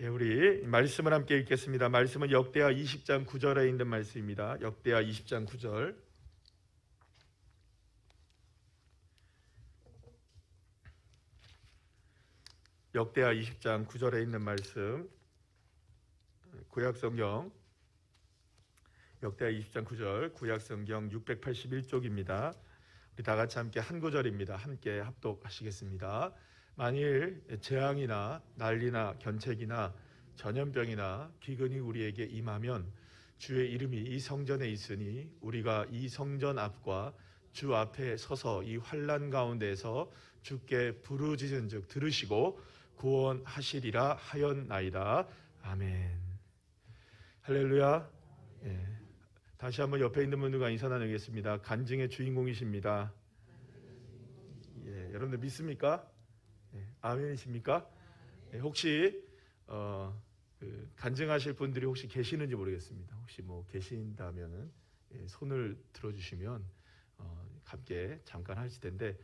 예, 우리 말씀을 함께 읽겠습니다. 말씀은 역대하 20장 9절에 있는 말씀입니다. 역대하 20장 9절. 역대하 20장 9절에 있는 말씀, 구약성경 역대하 20장 9절, 구약성경 681쪽입니다. 우리 다 같이 함께 한 구절입니다. 함께 합독하시겠습니다. 만일 재앙이나 난리나 견책이나 전염병이나 기근이 우리에게 임하면 주의 이름이 이 성전에 있으니 우리가 이 성전 앞과 주 앞에 서서 이 환난 가운데서 주께 부르짖은즉 들으시고 구원하시리라 하였나이다. 아멘. 할렐루야. 예. 다시 한번 옆에 있는 분들과 인사 나누겠습니다. 간증의 주인공이십니다. 예, 여러분들 믿습니까? 예, 아멘이십니까? 예, 혹시 간증하실 분들이 혹시 계시는지 모르겠습니다. 혹시 뭐 계신다면은 손을 들어주시면 함께 잠깐 하실 텐데,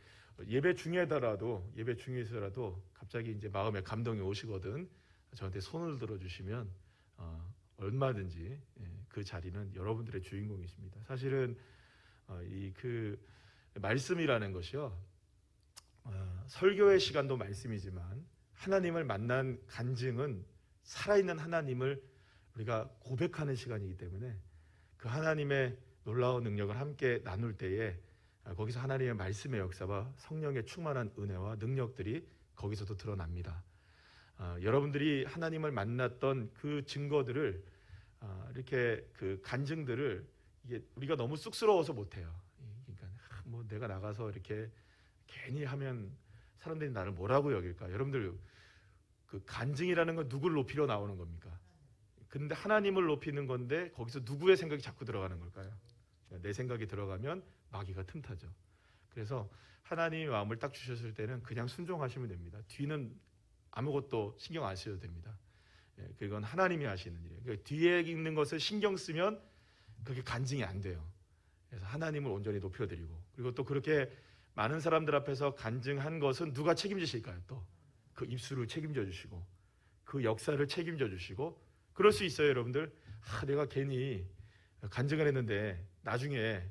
예배 중에서라도 갑자기 이제 마음에 감동이 오시거든 저한테 손을 들어주시면 얼마든지 그 자리는 여러분들의 주인공이십니다. 사실은 이 그 말씀이라는 것이요, 설교의 시간도 말씀이지만 하나님을 만난 간증은 살아있는 하나님을 우리가 고백하는 시간이기 때문에 그 하나님의 놀라운 능력을 함께 나눌 때에 거기서 하나님의 말씀의 역사와 성령의 충만한 은혜와 능력들이 거기서도 드러납니다. 여러분들이 하나님을 만났던 그 증거들을 이렇게 그 간증들을 이게 우리가 너무 쑥스러워서 못해요. 그러니까 뭐 내가 나가서 이렇게 괜히 하면 사람들이 나를 뭐라고 여길까? 여러분들 그 간증이라는 건 누굴 높이려 나오는 겁니까? 근데 하나님을 높이는 건데 거기서 누구의 생각이 자꾸 들어가는 걸까요? 내 생각이 들어가면 마귀가 틈타죠. 그래서 하나님의 마음을 딱 주셨을 때는 그냥 순종하시면 됩니다. 뒤는 아무것도 신경 안 쓰셔도 됩니다. 그건 하나님이 하시는 일이에요. 그러니까 뒤에 있는 것을 신경 쓰면 그게 간증이 안 돼요. 그래서 하나님을 온전히 높여드리고, 그리고 또 그렇게 많은 사람들 앞에서 간증한 것은 누가 책임지실까요? 또 그 입술을 책임져 주시고 그 역사를 책임져 주시고. 그럴 수 있어요, 여러분들. 내가 괜히 간증을 했는데 나중에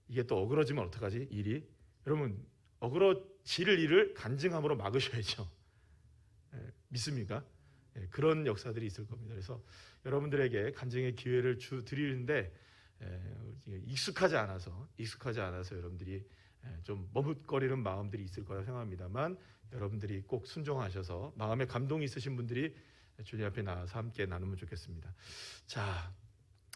이게 또 어그러지면 어떡하지? 일이. 여러분, 어그러질 일을 간증함으로 막으셔야죠. 믿습니까? 그런 역사들이 있을 겁니다. 그래서 여러분들에게 간증의 기회를 드리는데 익숙하지 않아서 여러분들이 좀 머뭇거리는 마음들이 있을 거라 생각합니다만, 여러분들이 꼭 순종하셔서 마음에 감동이 있으신 분들이 주님 앞에 나와서 함께 나누면 좋겠습니다. 자,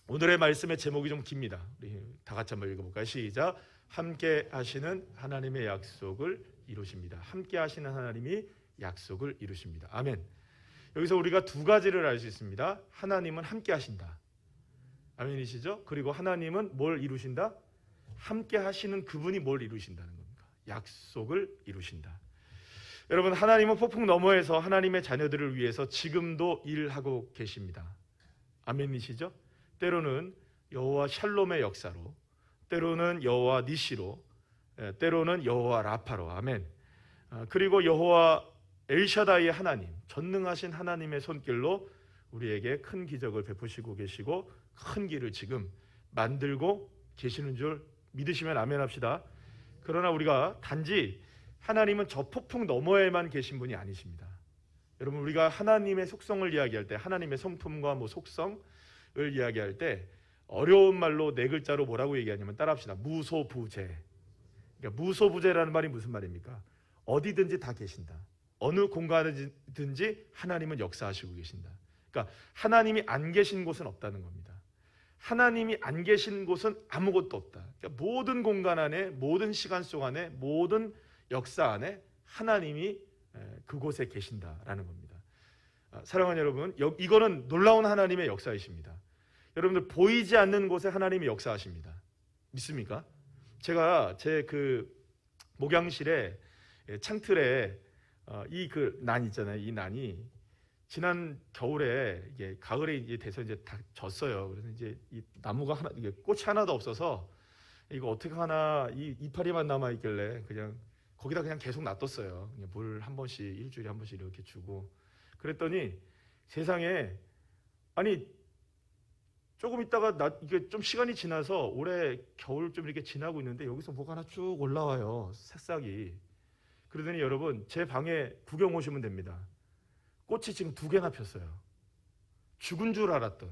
오늘의 말씀의 제목이 좀 깁니다. 우리 다 같이 한번 읽어볼까요? 시작. 함께 하시는 하나님의 약속을 이루십니다. 함께 하시는 하나님이 약속을 이루십니다. 아멘. 여기서 우리가 두 가지를 알 수 있습니다. 하나님은 함께 하신다. 아멘이시죠? 그리고 하나님은 뭘 이루신다? 함께 하시는 그분이 뭘 이루신다는 겁니까? 약속을 이루신다. 여러분, 하나님은 폭풍 너머에서 하나님의 자녀들을 위해서 지금도 일하고 계십니다. 아멘이시죠? 때로는 여호와 샬롬의 역사로, 때로는 여호와 니시로, 때로는 여호와 라파로. 아멘. 그리고 여호와 엘샤다이의 하나님, 전능하신 하나님의 손길로 우리에게 큰 기적을 베푸시고 계시고 큰 길을 지금 만들고 계시는 줄 믿으시면 아멘 합시다. 그러나 우리가 단지 하나님은 저 폭풍 너머에만 계신 분이 아니십니다. 여러분, 우리가 하나님의 속성을 이야기할 때, 하나님의 성품과 속성을 이야기할 때 어려운 말로 네 글자로 뭐라고 얘기하냐면, 따라합시다. 무소부재. 그러니까 무소부재라는 말이 무슨 말입니까? 어디든지 다 계신다. 어느 공간이든지 하나님은 역사하시고 계신다. 그러니까 하나님이 안 계신 곳은 없다는 겁니다. 하나님이 안 계신 곳은 아무것도 없다. 그러니까 모든 공간 안에, 모든 시간 속 안에, 모든 역사 안에 하나님이 그곳에 계신다라는 겁니다. 사랑하는 여러분, 이거는 놀라운 하나님의 역사이십니다. 여러분들, 보이지 않는 곳에 하나님이 역사하십니다. 믿습니까? 제가 제 그 목양실에 창틀에 이 그 난 있잖아요. 이 난이 지난 겨울에 이게 가을에 이제 돼서 이제 다 졌어요. 그래서 이제 이 나무가 하나, 이게 꽃이 하나도 없어서 이거 어떻게 하나, 이 이파리만 남아 있길래 그냥 거기다 그냥 계속 놔뒀어요. 물 한 번씩, 일주일에 한 번씩 이렇게 주고. 그랬더니 세상에 아니 조금 있다가 이게 좀 시간이 지나서 올해 겨울 좀 이렇게 지나고 있는데 여기서 뭐가 하나 쭉 올라와요. 새싹이. 그러더니 여러분 제 방에 구경 오시면 됩니다. 꽃이 지금 2개나 폈어요. 죽은 줄 알았던.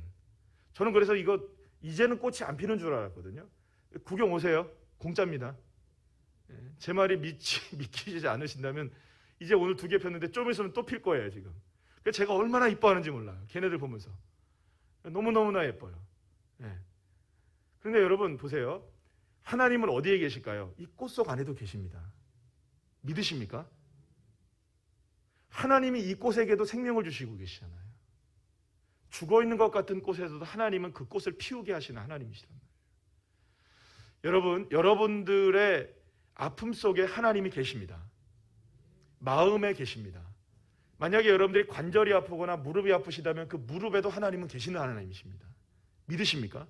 저는 그래서 이거 이제는 꽃이 안 피는 줄 알았거든요. 구경 오세요. 공짜입니다. 제 말이 믿기지 않으신다면 이제 오늘 2개 폈는데 좀 있으면 또 필 거예요 지금. 그래서 제가 얼마나 이뻐하는지 몰라요. 걔네들 보면서. 너무너무나 예뻐요. 그런데 여러분 보세요. 하나님은 어디에 계실까요? 이 꽃 속 안에도 계십니다. 믿으십니까? 하나님이 이 꽃에게도 생명을 주시고 계시잖아요. 죽어있는 것 같은 꽃에서도 하나님은 그 꽃을 피우게 하시는 하나님이시란 말이에요. 여러분, 여러분들의 아픔 속에 하나님이 계십니다. 마음에 계십니다. 만약에 여러분들이 관절이 아프거나 무릎이 아프시다면 그 무릎에도 하나님은 계시는 하나님이십니다. 믿으십니까?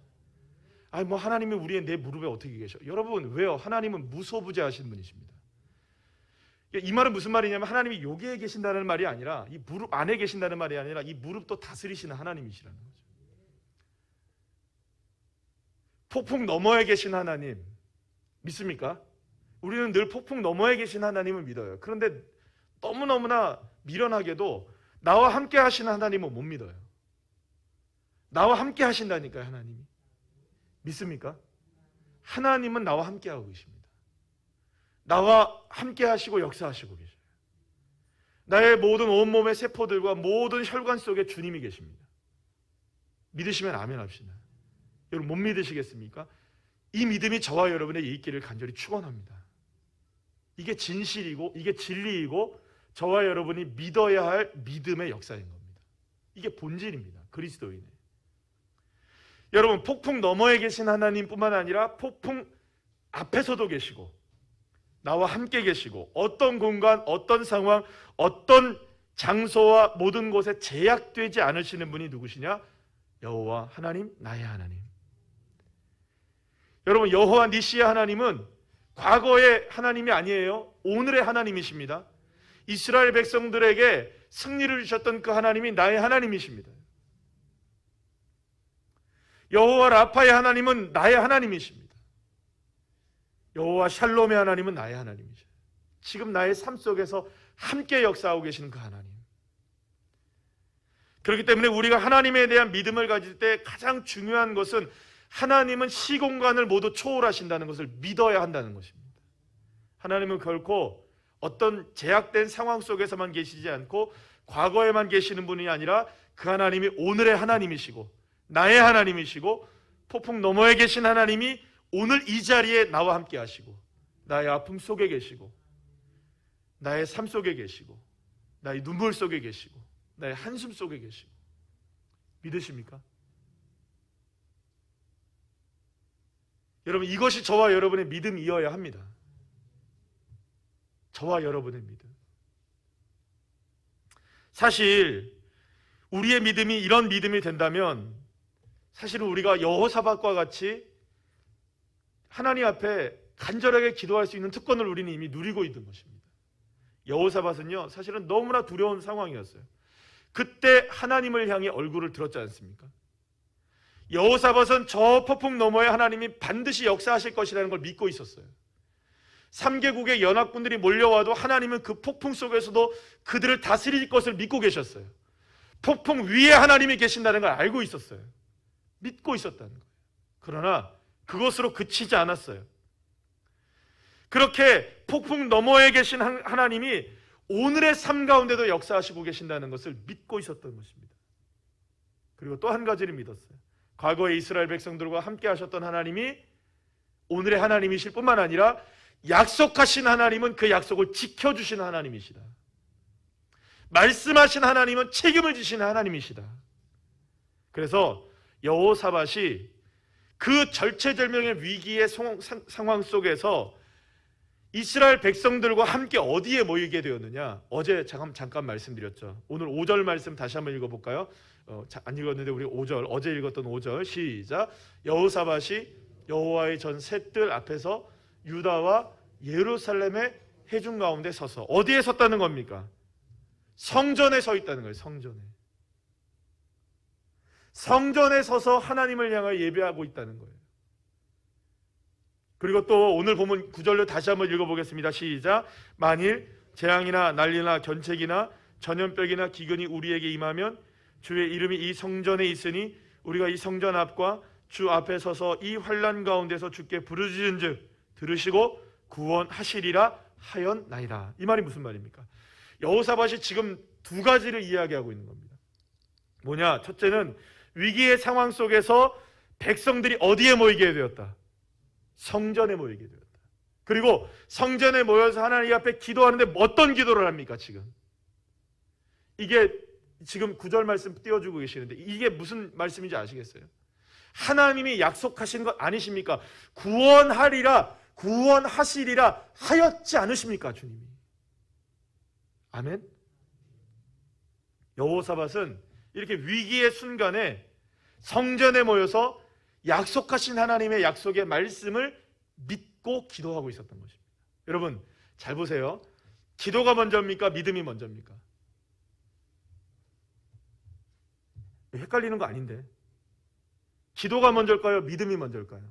아니 뭐 하나님이 내 무릎에 어떻게 계셔? 여러분 왜요? 하나님은 무소부재하신 분이십니다. 이 말은 무슨 말이냐면 하나님이 여기에 계신다는 말이 아니라 이 무릎 안에 계신다는 말이 아니라 이 무릎도 다스리시는 하나님이시라는 거죠. 폭풍 너머에 계신 하나님 믿습니까? 우리는 늘 폭풍 너머에 계신 하나님을 믿어요. 그런데 너무너무나 미련하게도 나와 함께 하시는 하나님은 못 믿어요. 나와 함께 하신다니까요. 하나님이. 믿습니까? 하나님은 나와 함께 하고 계십니다. 나와 함께 하시고 역사하시고 계셔요. 나의 모든 온몸의 세포들과 모든 혈관 속에 주님이 계십니다. 믿으시면 아멘 합시다. 여러분 못 믿으시겠습니까? 이 믿음이 저와 여러분의 있기를 간절히 축원합니다. 이게 진실이고 이게 진리이고 저와 여러분이 믿어야 할 믿음의 역사인 겁니다. 이게 본질입니다. 그리스도인의. 여러분 폭풍 너머에 계신 하나님뿐만 아니라 폭풍 앞에서도 계시고 나와 함께 계시고 어떤 공간, 어떤 상황, 어떤 장소와 모든 곳에 제약되지 않으시는 분이 누구시냐? 여호와 하나님, 나의 하나님. 여러분 여호와 니시의 하나님은 과거의 하나님이 아니에요. 오늘의 하나님이십니다. 이스라엘 백성들에게 승리를 주셨던 그 하나님이 나의 하나님이십니다. 여호와 라파의 하나님은 나의 하나님이십니다. 여호와 샬롬의 하나님은 나의 하나님이죠. 지금 나의 삶 속에서 함께 역사하고 계시는 그 하나님. 그렇기 때문에 우리가 하나님에 대한 믿음을 가질 때 가장 중요한 것은 하나님은 시공간을 모두 초월하신다는 것을 믿어야 한다는 것입니다. 하나님은 결코 어떤 제약된 상황 속에서만 계시지 않고 과거에만 계시는 분이 아니라 그 하나님이 오늘의 하나님이시고 나의 하나님이시고 폭풍 너머에 계신 하나님이 오늘 이 자리에 나와 함께 하시고 나의 아픔 속에 계시고 나의 삶 속에 계시고 나의 눈물 속에 계시고 나의 한숨 속에 계시고 믿으십니까? 여러분 이것이 저와 여러분의 믿음이어야 합니다. 저와 여러분의 믿음. 사실 우리의 믿음이 이런 믿음이 된다면 사실은 우리가 여호사밧과 같이 하나님 앞에 간절하게 기도할 수 있는 특권을 우리는 이미 누리고 있는 것입니다. 여호사밧은요 사실은 너무나 두려운 상황이었어요. 그때 하나님을 향해 얼굴을 들었지 않습니까? 여호사밧은 저 폭풍 너머에 하나님이 반드시 역사하실 것이라는 걸 믿고 있었어요. 3개국의 연합군들이 몰려와도 하나님은 그 폭풍 속에서도 그들을 다스릴 것을 믿고 계셨어요. 폭풍 위에 하나님이 계신다는 걸 알고 있었어요. 믿고 있었다는 거예요. 그러나 그것으로 그치지 않았어요. 그렇게 폭풍 너머에 계신 하나님이 오늘의 삶 가운데도 역사하시고 계신다는 것을 믿고 있었던 것입니다. 그리고 또 한 가지를 믿었어요. 과거에 이스라엘 백성들과 함께 하셨던 하나님이 오늘의 하나님이실 뿐만 아니라 약속하신 하나님은 그 약속을 지켜주시는 하나님이시다. 말씀하신 하나님은 책임을 지시는 하나님이시다. 그래서 여호사밧이 그 절체절명의 위기의 상황 속에서 이스라엘 백성들과 함께 어디에 모이게 되었느냐? 어제 잠깐 말씀드렸죠. 오늘 5절 말씀 다시 한번 읽어볼까요? 안 읽었는데 우리 5절, 어제 읽었던 5절 시작. 여호사밧이 여호와의 전 셋들 앞에서 유다와 예루살렘의 회중 가운데 서서 어디에 섰다는 겁니까? 성전에 서 있다는 거예요. 성전에. 성전에 서서 하나님을 향하여 예배하고 있다는 거예요. 그리고 또 오늘 본문 9절로 다시 한번 읽어보겠습니다. 시작. 만일 재앙이나 난리나 견책이나 전염병이나 기근이 우리에게 임하면 주의 이름이 이 성전에 있으니 우리가 이 성전 앞과 주 앞에 서서 이 환난 가운데서 주께 부르짖은즉 들으시고 구원하시리라 하였나이다. 이 말이 무슨 말입니까? 여호사밧이 지금 두 가지를 이야기하고 있는 겁니다. 뭐냐? 첫째는 위기의 상황 속에서 백성들이 어디에 모이게 되었다? 성전에 모이게 되었다. 그리고 성전에 모여서 하나님 앞에 기도하는데 어떤 기도를 합니까? 이게 지금 9절 말씀 띄워주고 계시는데 이게 무슨 말씀인지 아시겠어요? 하나님이 약속하신 것 아니십니까? 구원하리라, 구원하시리라 하였지 않으십니까? 주님이. 아멘. 여호사밧은 이렇게 위기의 순간에 성전에 모여서 약속하신 하나님의 약속의 말씀을 믿고 기도하고 있었던 것입니다. 여러분 잘 보세요. 기도가 먼저입니까? 믿음이 먼저입니까? 헷갈리는 거 아닌데. 기도가 먼저일까요? 믿음이 먼저일까요?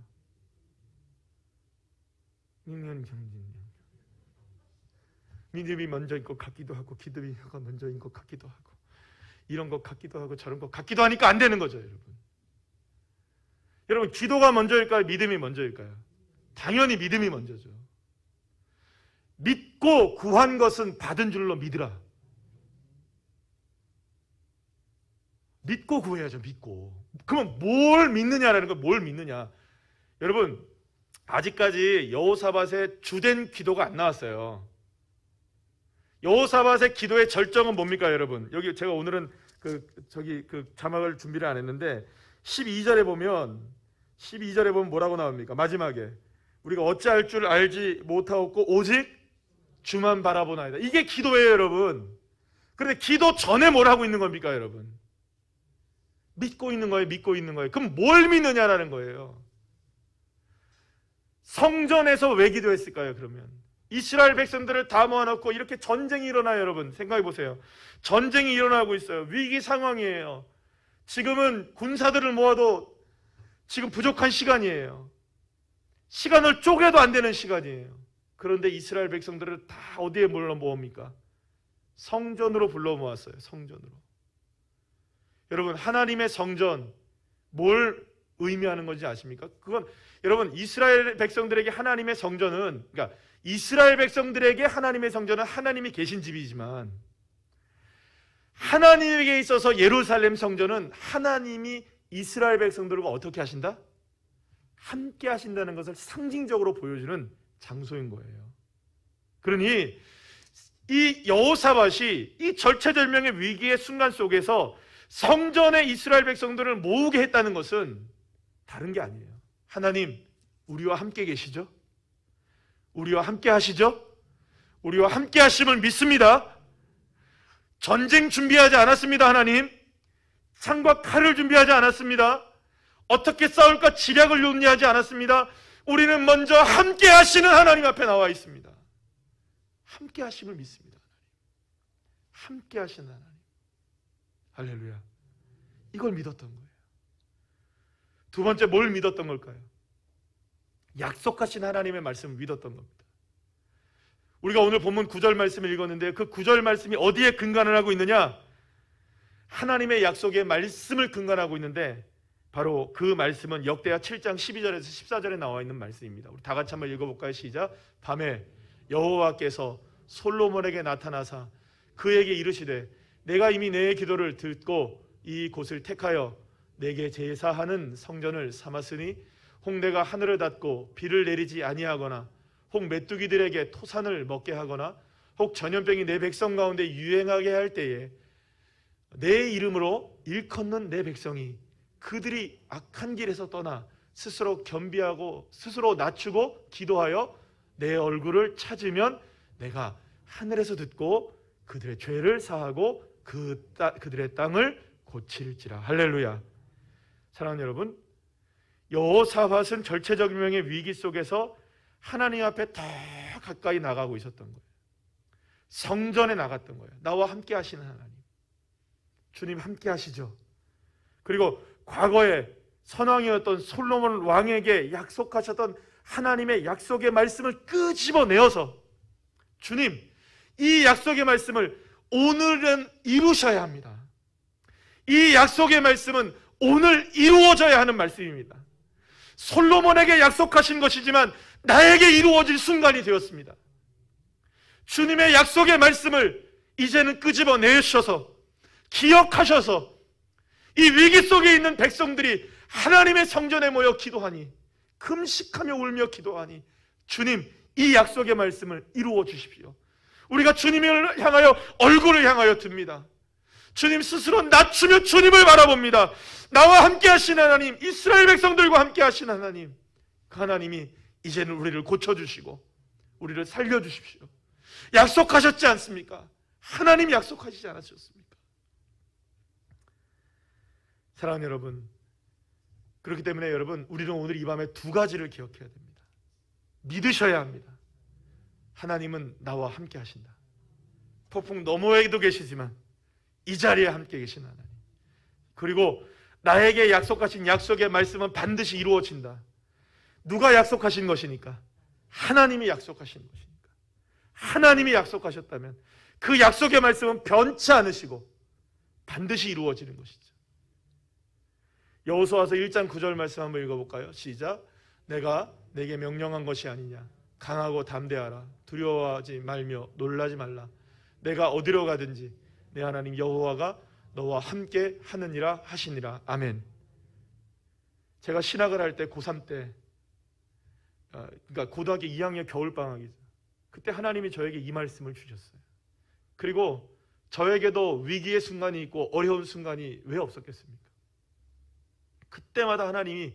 믿음이 먼저인 것 같기도 하고 기도가 먼저인 것 같기도 하고 이런 것 같기도 하고 저런 것 같기도 하니까 안 되는 거죠. 여러분 기도가 먼저일까요? 믿음이 먼저일까요? 당연히 믿음이 먼저죠. 믿고 구한 것은 받은 줄로 믿으라. 믿고 구해야죠. 믿고. 그러면 뭘 믿느냐라는 거, 뭘 믿느냐. 여러분 아직까지 여호사밧의 주된 기도가 안 나왔어요. 여호사밧의 기도의 절정은 뭡니까, 여러분? 여기 제가 오늘은 자막을 준비를 안 했는데 12절에 보면 뭐라고 나옵니까? 마지막에 우리가 어찌할 줄 알지 못하옵고 오직 주만 바라보나이다. 이게 기도예요, 여러분. 그런데 기도 전에 뭘 하고 있는 겁니까, 여러분? 믿고 있는 거예요, 믿고 있는 거예요. 그럼 뭘 믿느냐라는 거예요. 성전에서 왜 기도했을까요, 그러면? 이스라엘 백성들을 다 모아놓고 이렇게 전쟁이 일어나요, 여러분. 생각해 보세요. 전쟁이 일어나고 있어요. 위기 상황이에요. 지금은 군사들을 모아도 지금 부족한 시간이에요. 시간을 쪼개도 안 되는 시간이에요. 그런데 이스라엘 백성들을 다 어디에 불러 모읍니까? 성전으로 불러 모았어요. 성전으로. 여러분 하나님의 성전 뭘 의미하는 건지 아십니까? 그건 여러분 이스라엘 백성들에게 하나님의 성전은, 그러니까 이스라엘 백성들에게 하나님의 성전은 하나님이 계신 집이지만 하나님에게 있어서 예루살렘 성전은 하나님이 이스라엘 백성들과 어떻게 하신다? 함께 하신다는 것을 상징적으로 보여주는 장소인 거예요. 그러니 이 여호사밧이 이 절체절명의 위기의 순간 속에서 성전에 이스라엘 백성들을 모으게 했다는 것은 다른 게 아니에요. 하나님, 우리와 함께 계시죠? 우리와 함께 하시죠? 우리와 함께 하심을 믿습니다. 전쟁 준비하지 않았습니다, 하나님. 창과 칼을 준비하지 않았습니다. 어떻게 싸울까 지략을 논의하지 않았습니다. 우리는 먼저 함께 하시는 하나님 앞에 나와 있습니다. 함께 하심을 믿습니다. 함께 하시는 하나님. 할렐루야. 이걸 믿었던 거예요. 두 번째 뭘 믿었던 걸까요? 약속하신 하나님의 말씀을 믿었던 겁니다. 우리가 오늘 본문 9절 말씀을 읽었는데 그 9절 말씀이 어디에 근간을 하고 있느냐? 하나님의 약속의 말씀을 근간하고 있는데 바로 그 말씀은 역대하 7장 12절에서 14절에 나와 있는 말씀입니다. 우리 다 같이 한번 읽어볼까요? 시작. 밤에 여호와께서 솔로몬에게 나타나사 그에게 이르시되 내가 이미 내 기도를 듣고 이 곳을 택하여 내게 제사하는 성전을 삼았으니 혹 내가 하늘을 닫고 비를 내리지 아니하거나 혹 메뚜기들에게 토산을 먹게 하거나 혹 전염병이 내 백성 가운데 유행하게 할 때에 내 이름으로 일컫는 내 백성이 그들이 악한 길에서 떠나 스스로 겸비하고 스스로 낮추고 기도하여 내 얼굴을 찾으면 내가 하늘에서 듣고 그들의 죄를 사하고 그들의 땅을 고칠지라. 할렐루야. 사랑하는 여러분, 여호사밧은 절체절명의 위기 속에서 하나님 앞에 더 가까이 나가고 있었던 거예요. 성전에 나갔던 거예요. 나와 함께 하시는 하나님. 주님 함께 하시죠. 그리고 과거에 선왕이었던 솔로몬 왕에게 약속하셨던 하나님의 약속의 말씀을 끄집어내어서 주님, 이 약속의 말씀을 오늘은 이루셔야 합니다. 이 약속의 말씀은 오늘 이루어져야 하는 말씀입니다. 솔로몬에게 약속하신 것이지만 나에게 이루어질 순간이 되었습니다. 주님의 약속의 말씀을 이제는 끄집어내셔서 기억하셔서 이 위기 속에 있는 백성들이 하나님의 성전에 모여 기도하니, 금식하며 울며 기도하니, 주님, 이 약속의 말씀을 이루어 주십시오. 우리가 주님을 향하여 얼굴을 향하여 듭니다. 주님 스스로 낮추며 주님을 바라봅니다. 나와 함께 하신 하나님, 이스라엘 백성들과 함께 하신 하나님, 그 하나님이 이제는 우리를 고쳐주시고 우리를 살려주십시오. 약속하셨지 않습니까? 하나님 약속하시지 않으셨습니까? 사랑하는 여러분, 그렇기 때문에 여러분, 우리는 오늘 이 밤에 두 가지를 기억해야 됩니다. 믿으셔야 합니다. 하나님은 나와 함께 하신다. 폭풍 너머에도 계시지만 이 자리에 함께 계신 하나님, 그리고 나에게 약속하신 약속의 말씀은 반드시 이루어진다. 누가 약속하신 것이니까? 하나님이 약속하신 것이니까. 하나님이 약속하셨다면 그 약속의 말씀은 변치 않으시고 반드시 이루어지는 것이죠. 여호수아서 1장 9절 말씀 한번 읽어볼까요? 시작. 내가 내게 명령한 것이 아니냐. 강하고 담대하라. 두려워하지 말며 놀라지 말라. 내가 어디로 가든지 내 하나님 여호와가 너와 함께 하느니라 하시니라. 아멘. 제가 신학을 할 때 고3 때, 그러니까 고등학교 2학년 겨울방학이죠. 그때 하나님이 저에게 이 말씀을 주셨어요. 그리고 저에게도 위기의 순간이 있고 어려운 순간이 왜 없었겠습니까? 그때마다 하나님이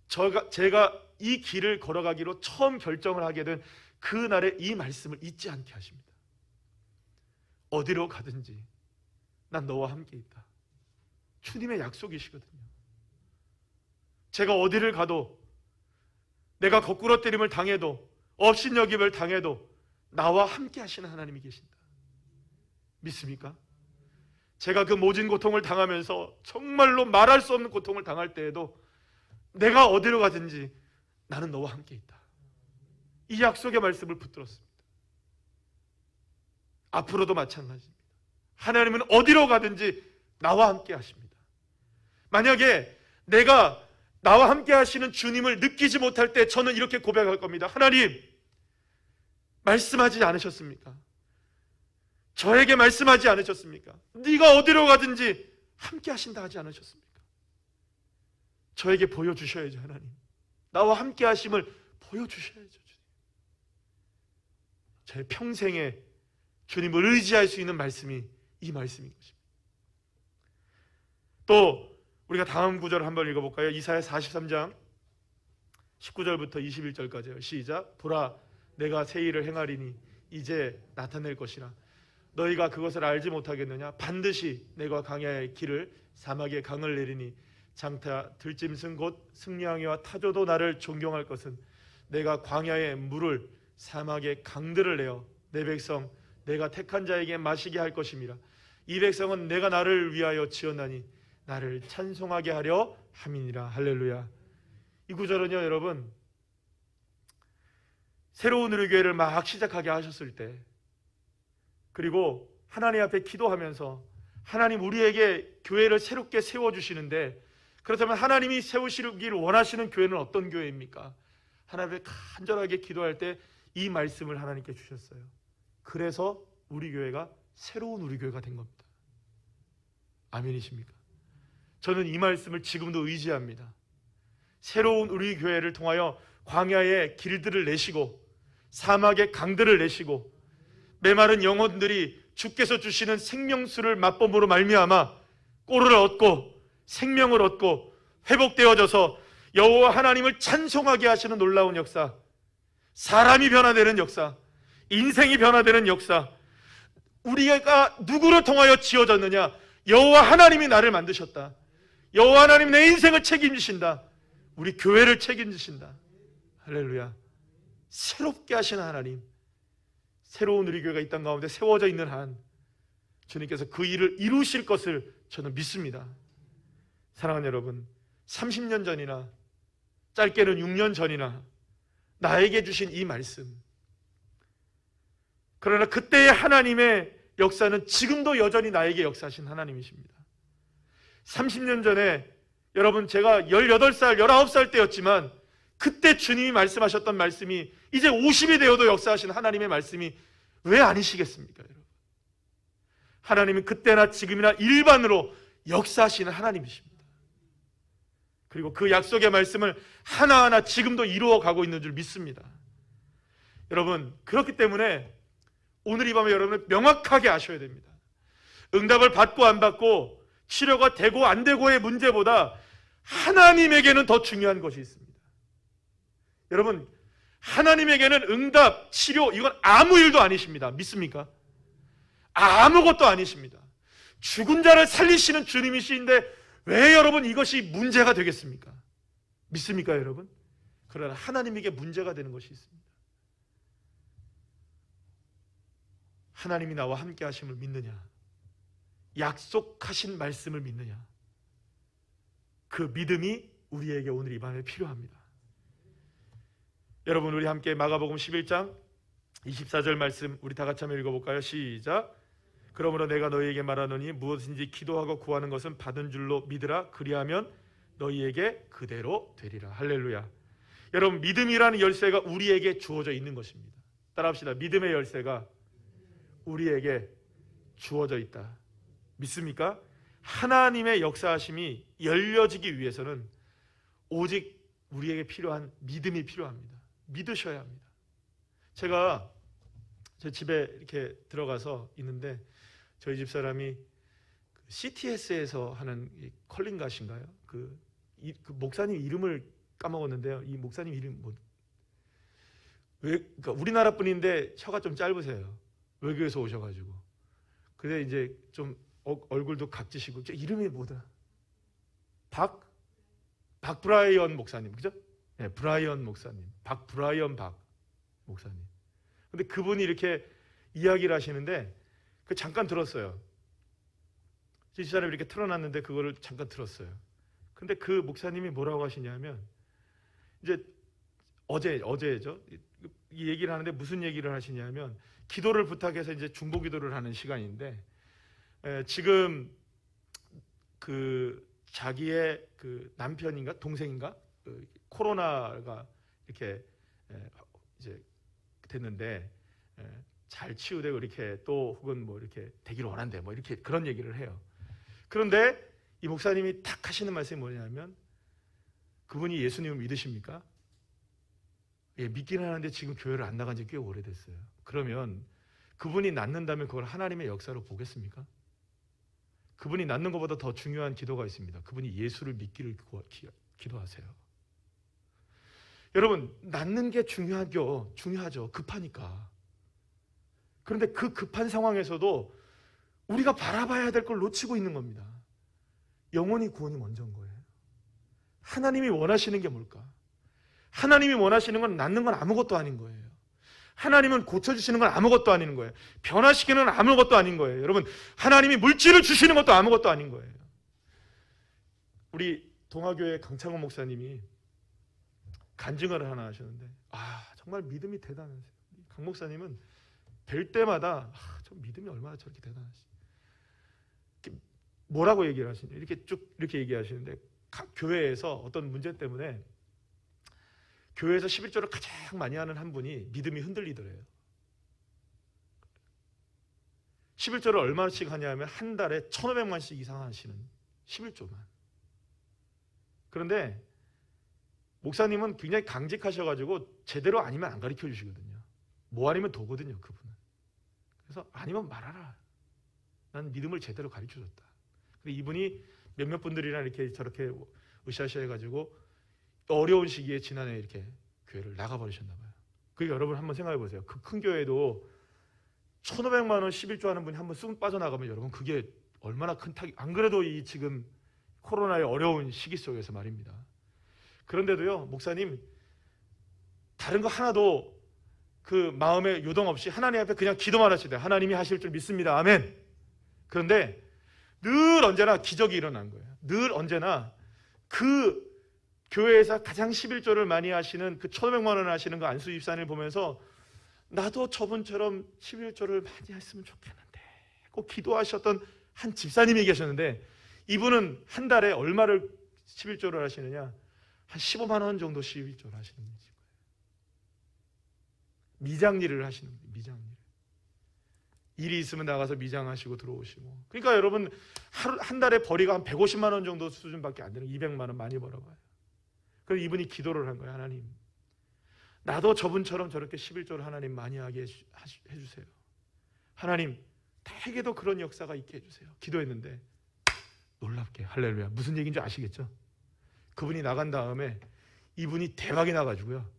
제가 이 길을 걸어가기로 처음 결정을 하게 된 그날의 이 말씀을 잊지 않게 하십니다. 어디로 가든지 난 너와 함께 있다. 주님의 약속이시거든요. 제가 어디를 가도, 내가 거꾸로 때림을 당해도, 업신여김을 당해도 나와 함께 하시는 하나님이 계신다. 믿습니까? 제가 그 모진 고통을 당하면서 정말로 말할 수 없는 고통을 당할 때에도 내가 어디로 가든지 나는 너와 함께 있다. 이 약속의 말씀을 붙들었습니다. 앞으로도 마찬가지입니다. 하나님은 어디로 가든지 나와 함께 하십니다. 만약에 내가 나와 함께 하시는 주님을 느끼지 못할 때 저는 이렇게 고백할 겁니다. 하나님, 말씀하지 않으셨습니까? 저에게 말씀하지 않으셨습니까? 네가 어디로 가든지 함께 하신다 하지 않으셨습니까? 저에게 보여주셔야죠. 하나님, 나와 함께 하심을 보여주셔야죠. 주님. 제 평생에 주님을 의지할 수 있는 말씀이 이 말씀인 것입니다. 또 우리가 다음 구절을 한번 읽어볼까요? 이사야 43장 19절부터 21절까지요. 시작. 보라, 내가 새 일을 행하리니 이제 나타낼 것이라. 너희가 그것을 알지 못하겠느냐? 반드시 내가 광야의 길을 사막의 강을 내리니 장타 들짐승 곧 승냥이와 타조도 나를 존경할 것은 내가 광야의 물을 사막의 강들을 내어 내 백성 내가 택한 자에게 마시게 할 것임이라. 이 백성은 내가 나를 위하여 지었나니 나를 찬송하게 하려 함이니라. 할렐루야. 이 구절은요, 여러분, 새로운 우리 교회를 막 시작하게 하셨을 때, 그리고 하나님 앞에 기도하면서 하나님 우리에게 교회를 새롭게 세워주시는데, 그렇다면 하나님이 세우시길 원하시는 교회는 어떤 교회입니까? 하나님 앞에 간절하게 기도할 때 이 말씀을 하나님께 주셨어요. 그래서 우리 교회가 새로운 우리 교회가 된 겁니다. 아멘이십니까? 저는 이 말씀을 지금도 의지합니다. 새로운 우리 교회를 통하여 광야의 길들을 내시고 사막의 강들을 내시고 메마른 영혼들이 주께서 주시는 생명수를 맛봄으로 말미암아 꼴을 얻고 생명을 얻고 회복되어져서 여호와 하나님을 찬송하게 하시는 놀라운 역사, 사람이 변화되는 역사, 인생이 변화되는 역사. 우리가 누구를 통하여 지어졌느냐? 여호와 하나님이 나를 만드셨다. 여호와 하나님 내 인생을 책임지신다. 우리 교회를 책임지신다. 할렐루야. 새롭게 하시는 하나님, 새로운 우리 교회가 이 땅 가운데 세워져 있는 한 주님께서 그 일을 이루실 것을 저는 믿습니다. 사랑하는 여러분, 30년 전이나 짧게는 6년 전이나 나에게 주신 이 말씀, 그러나 그때의 하나님의 역사는 지금도 여전히 나에게 역사하신 하나님이십니다. 30년 전에 여러분, 제가 18살, 19살 때였지만 그때 주님이 말씀하셨던 말씀이 이제 50이 되어도 역사하신 하나님의 말씀이 왜 아니시겠습니까, 여러분? 하나님은 그때나 지금이나 일반으로 역사하시는 하나님이십니다. 그리고 그 약속의 말씀을 하나하나 지금도 이루어가고 있는 줄 믿습니다. 여러분, 그렇기 때문에 오늘 이 밤에 여러분은 명확하게 아셔야 됩니다. 응답을 받고 안 받고, 치료가 되고 안 되고의 문제보다 하나님에게는 더 중요한 것이 있습니다. 여러분, 하나님에게는 응답, 치료, 이건 아무 일도 아니십니다. 믿습니까? 아무것도 아니십니다. 죽은 자를 살리시는 주님이신데 왜 여러분 이것이 문제가 되겠습니까? 믿습니까, 여러분? 그러나 하나님에게 문제가 되는 것이 있습니다. 하나님이 나와 함께 하심을 믿느냐? 약속하신 말씀을 믿느냐? 그 믿음이 우리에게 오늘 이 밤에 필요합니다. 여러분, 우리 함께 마가복음 11장 24절 말씀 우리 다 같이 한번 읽어볼까요? 시작. 그러므로 내가 너희에게 말하노니 무엇인지 기도하고 구하는 것은 받은 줄로 믿으라. 그리하면 너희에게 그대로 되리라. 할렐루야. 여러분, 믿음이라는 열쇠가 우리에게 주어져 있는 것입니다. 따라합시다. 믿음의 열쇠가 우리에게 주어져 있다. 믿습니까? 하나님의 역사하심이 열려지기 위해서는 오직 우리에게 필요한 믿음이 필요합니다. 믿으셔야 합니다. 제가 제 집에 이렇게 들어가서 있는데 저희 집 사람이 CTS에서 하는 컬링갓인가요? 그 목사님 이름을 까먹었는데요. 이 목사님 이름 그러니까 우리나라 분인데 혀가 좀 짧으세요. 외국에서 오셔가지고. 근데 이제 좀 얼굴도 각지시고, 이름이 뭐다? 박브라이언 목사님, 그죠? 네, 브라이언 목사님, 박브라이언 목사님. 근데 그분이 이렇게 이야기를 하시는데 잠깐 들었어요. 이 사람이 이렇게 틀어놨는데 그거를 잠깐 들었어요. 근데 그 목사님이 뭐라고 하시냐면, 이제 어제죠. 이 얘기를 하는데 무슨 얘기를 하시냐면, 기도를 부탁해서 이제 중보 기도를 하는 시간인데, 지금 그 자기의 그 남편인가 동생인가 코로나가 이렇게 이제 됐는데 잘 치유되고 이렇게 또 혹은 뭐 이렇게 되기를 원한대, 뭐 이렇게 그런 얘기를 해요. 그런데 이 목사님이 탁 하시는 말씀이 뭐냐면, 그분이 예수님을 믿으십니까? 예, 믿기는 하는데 지금 교회를 안 나간 지 꽤 오래됐어요. 그러면 그분이 낫는다면 그걸 하나님의 역사로 보겠습니까? 그분이 낫는 것보다 더 중요한 기도가 있습니다. 그분이 예수를 믿기를 기도하세요. 여러분, 낫는 게 중요하죠. 급하니까. 그런데 그 급한 상황에서도 우리가 바라봐야 될 걸 놓치고 있는 겁니다. 영혼이 구원이 먼저인 거예요. 하나님이 원하시는 게 뭘까? 하나님이 원하시는 건 낫는 건 아무것도 아닌 거예요. 하나님은 고쳐주시는 건 아무것도 아닌 거예요. 변화시키는 건 아무것도 아닌 거예요. 여러분, 하나님이 물질을 주시는 것도 아무것도 아닌 거예요. 우리 동아교회 강창원 목사님이 간증을 하나 하셨는데, 정말 믿음이 대단하세요. 강 목사님은 뵐 때마다 저 믿음이 얼마나 저렇게 대단하시. 뭐라고 얘기를 하시냐, 이렇게 쭉 이렇게 얘기하시는데, 각 교회에서 어떤 문제 때문에 교회에서 11조를 가장 많이 하는 한 분이 믿음이 흔들리더래요. 11조를 얼마씩 하냐면 한 달에 1,500만씩 이상 하시는 11조만. 그런데 목사님은 굉장히 강직하셔가지고 제대로 아니면 안 가르쳐 주시거든요. 뭐 아니면 도거든요, 그분은. 그래서 아니면 말하라. 난 믿음을 제대로 가르쳐 줬다. 근데 이분이 몇몇 분들이랑 이렇게 저렇게 으쌰으쌰 해가지고 어려운 시기에 지난해 이렇게 교회를 나가버리셨나 봐요. 그러니까 여러분 한번 생각해 보세요. 그 큰 교회도 1,500만 원 11조 하는 분이 한번 쑥 빠져나가면 여러분 그게 얼마나 큰 타격. 안 그래도 이 지금 코로나의 어려운 시기 속에서 말입니다. 그런데도요, 목사님 다른 거 하나도 그 마음에 요동 없이 하나님 앞에 그냥 기도만 하시대. 하나님이 하실 줄 믿습니다. 아멘. 그런데 늘 언제나 기적이 일어난 거예요. 늘 언제나 그 교회에서 가장 11조를 많이 하시는 그 1,500만 원 하시는 그 안수 집사님을 보면서 나도 저분처럼 11조를 많이 했으면 좋겠는데 꼭 기도하셨던 한 집사님이 계셨는데, 이분은 한 달에 얼마를 11조를 하시느냐, 한 15만 원 정도 11조를 하시는 분이죠. 미장 일을 하시는 분이에요. 미장 일. 일이 있으면 나가서 미장하시고 들어오시고. 그러니까 여러분 한 달에 벌이가 한 150만 원 정도 수준밖에 안 되는, 200만 원 많이 벌어가요. 그래서 이분이 기도를 한 거예요. 하나님, 나도 저분처럼 저렇게 11조를 하나님 많이 하게 해주세요. 하나님, 나에게도 그런 역사가 있게 해주세요. 기도했는데 놀랍게, 할렐루야, 무슨 얘기인지 아시겠죠? 그분이 나간 다음에 이분이 대박이 나가지고요,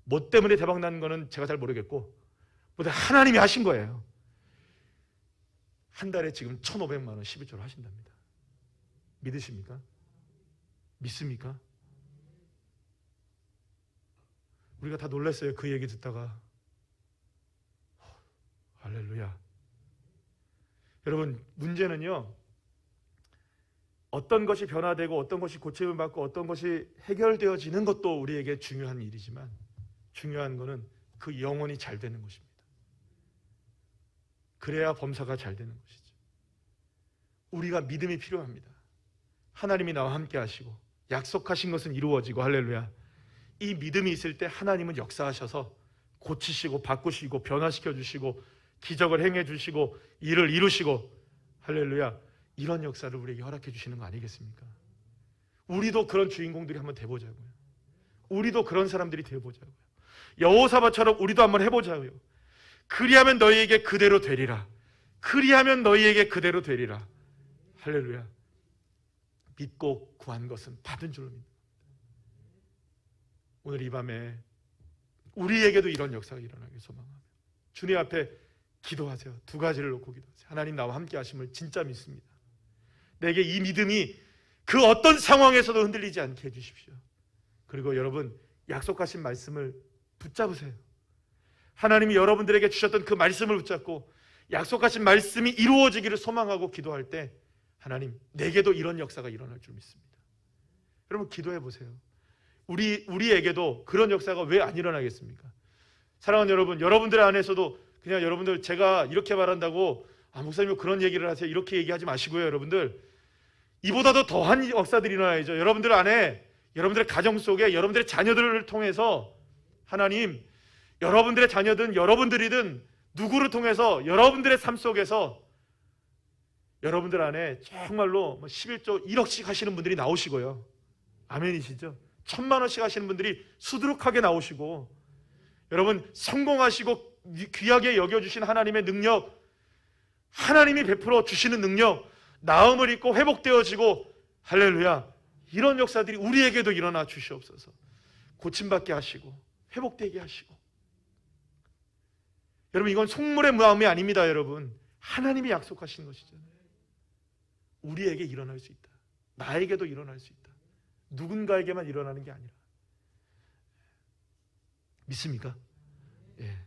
뭐 때문에 대박 난 거는 제가 잘 모르겠고, 근데 하나님이 하신 거예요. 한 달에 지금 1,500만 원 11조를 하신답니다. 믿으십니까? 믿습니까? 우리가 다 놀랐어요. 그 얘기 듣다가. 할렐루야. 여러분, 문제는요, 어떤 것이 변화되고 어떤 것이 고침을 받고 어떤 것이 해결되어지는 것도 우리에게 중요한 일이지만, 중요한 것은 그 영혼이 잘 되는 것입니다. 그래야 범사가 잘 되는 것이죠. 우리가 믿음이 필요합니다. 하나님이 나와 함께 하시고 약속하신 것은 이루어지고, 할렐루야, 이 믿음이 있을 때 하나님은 역사하셔서 고치시고 바꾸시고 변화시켜 주시고 기적을 행해 주시고 일을 이루시고, 할렐루야, 이런 역사를 우리에게 허락해 주시는 거 아니겠습니까? 우리도 그런 주인공들이 한번 돼보자고요. 우리도 그런 사람들이 되어보자고요. 여호사밧처럼 우리도 한번 해보자고요. 그리하면 너희에게 그대로 되리라. 그리하면 너희에게 그대로 되리라. 할렐루야. 믿고 구한 것은 받은 줄로 믿는. 오늘 이 밤에 우리에게도 이런 역사가 일어나길 소망하며 주님 앞에 기도하세요. 두 가지를 놓고 기도하세요. 하나님, 나와 함께 하심을 진짜 믿습니다. 내게 이 믿음이 그 어떤 상황에서도 흔들리지 않게 해주십시오. 그리고 여러분, 약속하신 말씀을 붙잡으세요. 하나님이 여러분들에게 주셨던 그 말씀을 붙잡고 약속하신 말씀이 이루어지기를 소망하고 기도할 때, 하나님, 내게도 이런 역사가 일어날 줄 믿습니다. 여러분, 기도해 보세요. 우리에게도 그런 역사가 왜 안 일어나겠습니까? 사랑하는 여러분, 여러분들 안에서도 그냥 여러분들 제가 이렇게 말한다고 목사님 그런 얘기를 하세요, 이렇게 얘기하지 마시고요. 여러분들, 이보다도 더한 역사들이 일어나야죠. 여러분들 안에, 여러분들의 가정 속에, 여러분들의 자녀들을 통해서 하나님, 여러분들의 자녀든 여러분들이든 누구를 통해서 여러분들의 삶 속에서 여러분들 안에 정말로 11조 1억씩 하시는 분들이 나오시고요. 아멘이시죠? 1,000만 원씩 하시는 분들이 수두룩하게 나오시고, 여러분 성공하시고 귀하게 여겨주신 하나님의 능력, 하나님이 베풀어 주시는 능력, 나음을 입고 회복되어지고, 할렐루야, 이런 역사들이 우리에게도 일어나 주시옵소서. 고침받게 하시고 회복되게 하시고. 여러분, 이건 속물의 마음이 아닙니다. 여러분, 하나님이 약속하신 것이잖아요. 우리에게 일어날 수 있다. 나에게도 일어날 수 있다. 누군가에게만 일어나는 게 아니라. 믿습니까? 예.